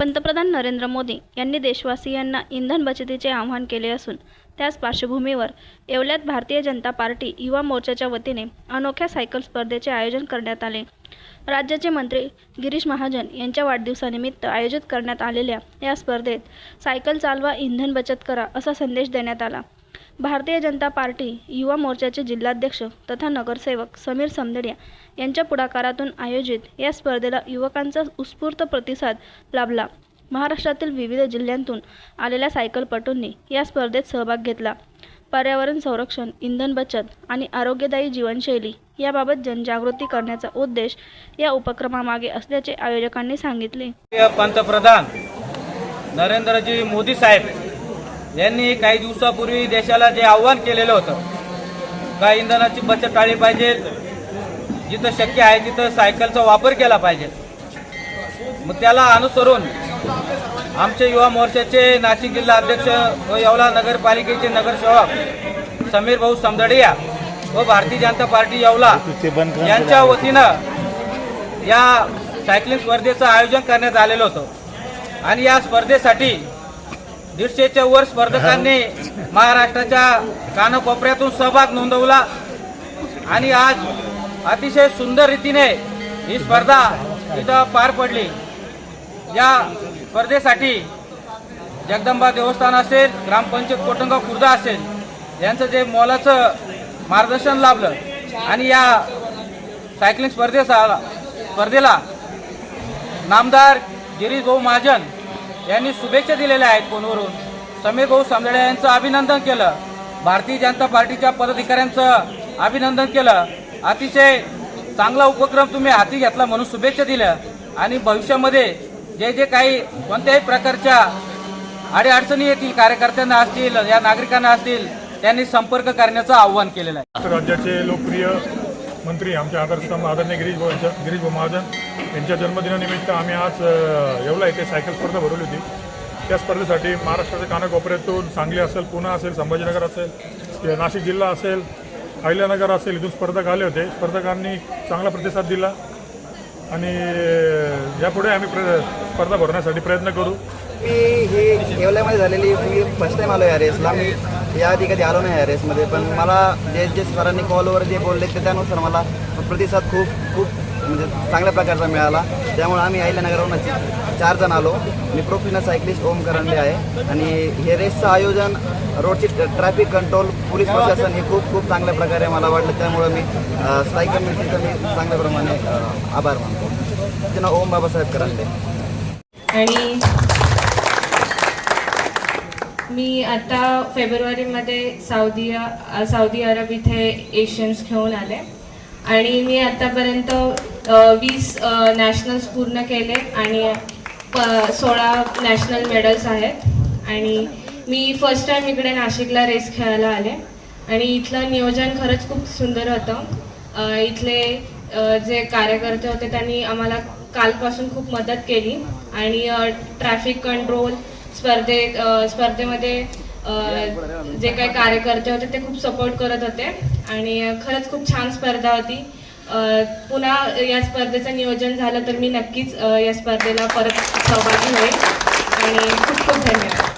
पंतप्रधान नरेंद्र मोदी यांनी देशवासियांना इंधन बचतीचे आवाहन केले असून त्याच पार्श्वभूमीवर येवल्यात भारतीय जनता पार्टी युवा मोर्चाच्या वतीने अनोख्या सायकल स्पर्धेचे आयोजन करण्यात आले। राज्याचे मंत्री गिरीश महाजन यांच्या वाढदिवसानिमित्त आयोजित करण्यात आलेल्या या स्पर्धेत सायकल चालवा, इंधन बचत करा असा संदेश देण्यात आला। भारतीय जनता पार्टी युवा मोर्चाचे जिल्हाध्यक्ष तथा नगरसेवक समीर समदडिया यांच्या पुढाकारातून आयोजित या स्पर्धेला युवकांचा उत्स्फूर्त प्रतिसाद लाभला। महाराष्ट्रातील विविध जिल्ह्यांतून आलेल्या सायकलपटूंनी या स्पर्धेत सहभाग घेतला। पर्यावरण संरक्षण, इंधन बचत आणि आरोग्यदायी जीवनशैली याबाबत जनजागृती करण्याचा उद्देश या उपक्रमामागे असल्याचे आयोजकांनी सांगितले। पंतप्रधान नरेंद्रजी मोदी साहेब यांनी काही दिवसापूर्वी देशाला जे आव्हान केलेलं होतं का इंधनाची बचत टाळली पाहिजे, जिथं शक्य आहे तिथं सायकलचा वापर केला पाहिजे। मग त्याला अनुसरून आमचे युवा मोर्चाचे नाशिक जिल्हा अध्यक्ष व येवला नगरपालिकेचे नगरसेवक समीर भाऊ समदडिया व भारतीय जनता पार्टी येवला यांच्या वतीनं या सायकलिंग स्पर्धेचं आयोजन करण्यात आलेलं होतं आणि या स्पर्धेसाठी 150च्या वर स्पर्धकांनी महाराष्ट्राच्या कानाकोपऱ्यातून सहभाग नोंदवला आणि आज अतिशय सुंदर रीतीने ही स्पर्धा इथं पार पडली। या स्पर्धेसाठी जगदंबा देवस्थान असेल, ग्रामपंचायत कोटंगाव खुर्द असेल यांचं जे मोलाचं मार्गदर्शन लाभलं आणि या सायकलिंग स्पर्धेला नामदार गिरीश भाऊ महाजन यांनी शुभेच्छा दिलेल्या आहेत। फोनवरून समीर भाऊ समदडिया यांचं अभिनंदन केलं, भारतीय जनता पार्टीच्या पदाधिकाऱ्यांचं अभिनंदन केलं। अतिशय चांगला उपक्रम तुम्ही हाती घेतला म्हणून शुभेच्छा दिल्या आणि भविष्यामध्ये जे जे काही कोणत्याही प्रकारच्या अडीअडचणी येतील, कार्यकर्त्यांना असतील या नागरिकांना असतील, त्यांनी संपर्क करण्याचं आवाहन केलेलं आहे। राज्याचे लोकप्रिय मंत्री आमचे आदर्शस्तंभ आदरणीय गिरीश भाऊ महाजन यांच्या जन्मदिनानिमित्त आम्ही आज येवला येथे सायकल स्पर्धा भरवली होती। त्या स्पर्धेसाठी महाराष्ट्राच्या कानाकोपऱ्यातून सांगली असेल, पुणे असेल, संभाजीनगर असेल, नाशिक जिल्हा असेल, अहिल्यानगर असेल, इथून स्पर्धक आले होते। स्पर्धकांनी चांगला प्रतिसाद दिला आणि यापुढे आम्ही स्पर्धा भरवण्यासाठी प्रयत्न करू। मी ही येवल्यामध्ये झालेली मी फर्स्ट टाईम आलो या रेसला। मी याआधी कधी आलो नाही या रेसमध्ये, पण मला जे सरांनी कॉलवर जे बोलले ते त्यानुसार मला प्रतिसाद खूप म्हणजे चांगल्या प्रकारचा मिळाला। त्यामुळे आम्ही अहिल्यानगरवरून 4 जण आलो। मी प्रोफेशनल सायकलिस्ट ओम करंडे आहे आणि हे रेसचं आयोजन रोडची ट्रॅफिक कंट्रोल, पोलीस प्रशासन हे खूप चांगल्या प्रकारे मला वाटलं। त्यामुळे मी स्थायी कमिटीचा मी चांगल्या प्रमाणे आभार मानतो। त्याचं नाव ओम बाबासाहेब करंडे। आणि मी आता फेब्रुवारीमध्ये सौदी अरब इथे एशियन्स खेळून आले आणि मी आतापर्यंत 20 नॅशनल्स पूर्ण केले आणि 16 नॅशनल मेडल्स आहेत। आणि मी फर्स्ट टाईम इकडे नाशिकला रेस खेळायला आले आणि इथलं नियोजन खरंच खूप सुंदर होतं। इथले जे कार्यकर्ते होते त्यांनी आम्हाला कालपासून खूप मदत केली आणि ट्रॅफिक कंट्रोल स्पर्धेमध्ये जे काही कार्यकर्ते होते ते खूप सपोर्ट करत होते आणि खरंच खूप छान स्पर्धा होती। पुन्हा या स्पर्धेचं नियोजन झालं तर मी नक्कीच या स्पर्धेला परत सहभागी होईल आणि खूप धन्यवाद।